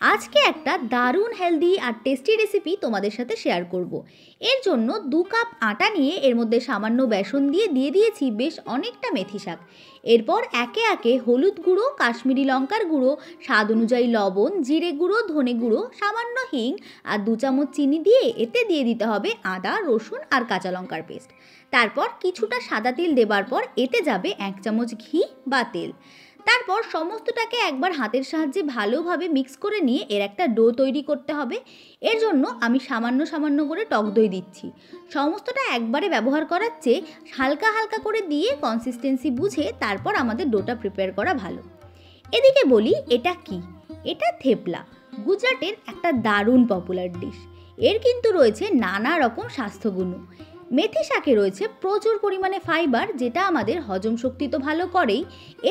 আজকে একটা দারুণ হেলদি আর টেস্টি রেসিপি তোমাদের সাথে শেয়ার করব। এর জন্য 2 কাপ আটা নিয়ে এর মধ্যে সামান্য বেসন দিয়ে দিয়েছি বেশ অনেকটা মেথি শাক। এরপর একে একে হলুদ গুঁড়ো, কাশ্মীরি লঙ্কার গুঁড়ো, স্বাদ অনুযায়ী লবণ, জিরে গুঁড়ো, ধনে গুঁড়ো, সামান্য হিং আর 2 চামচ চিনি দিয়ে এতে দিয়ে দিতে হবে আদা, রসুন আর কাঁচা লঙ্কার পেস্ট। তারপর কিছুটা সাদা তেল দেবার পর এতে যাবে 1 চামচ ঘি বা তেল। তারপর সমস্তটাকে একবার হাতের সাহায্যে ভালোভাবে মিক্স করে নিয়ে এর একটা ডো তৈরি করতে হবে। এর জন্য আমি সামান্য সামান্য করে টক দই দিচ্ছি। সমস্তটা একবারে ব্যবহার করার চেয়ে হালকা হালকা করে দিয়ে কনসিস্টেন্সি বুঝে তারপর আমাদের ডোটা প্রিপেয়ার করা ভালো। এদিকে বলি এটা কি? এটা থেপলা, গুজরাটের একটা দারুণ পপুলার ডিশ। এর কিন্তু রয়েছে নানা রকম স্বাস্থ্যগুণ। মেথি শাকে রয়েছে প্রচুর পরিমাণে ফাইবার, যেটা আমাদের হজম শক্তি তো ভালো করেই,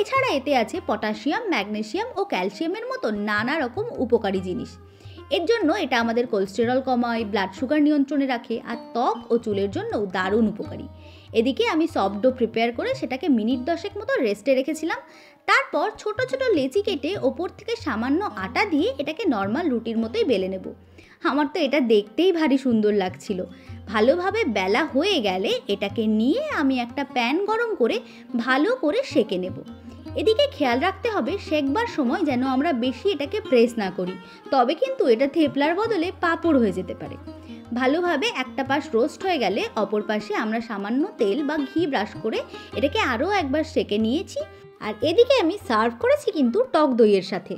এছাড়া এতে আছে পটাশিয়াম, ম্যাগনেসিয়াম ও ক্যালসিয়ামের মতো নানা রকম উপকারী জিনিস। এর জন্য এটা আমাদের কোলেস্টেরল কমায়, ব্লাড সুগার নিয়ন্ত্রণে রাখে আর ত্বক ও চুলের জন্যও দারুণ উপকারী। এদিকে আমি সফট ডো প্রিপেয়ার করে সেটাকে মিনিট 10 মতো রেস্টে রেখেছিলাম। তারপর ছোট ছোট লেচি কেটে ওপর থেকে সামান্য আটা দিয়ে এটাকে নর্মাল রুটির মতোই বেলে নেব। আমার তো এটা দেখতেই ভারী সুন্দর লাগছিল। ভালোভাবে বেলা হয়ে গেলে এটাকে নিয়ে আমি একটা প্যান গরম করে ভালো করে সেঁকে নেব। এদিকে খেয়াল রাখতে হবে সেঁকবার সময় যেন আমরা বেশি এটাকে প্রেস না করি, তবে কিন্তু এটা থেপলার বদলে পাঁপড় হয়ে যেতে পারে। ভালোভাবে একটা পাশ রোস্ট হয়ে গেলে অপর পাশে আমরা সামান্য তেল বা ঘি ব্রাশ করে এটাকে আরও একবার সেঁকে নিয়েছি। আর এদিকে আমি সার্ভ করেছি কিন্তু টক দইয়ের সাথে।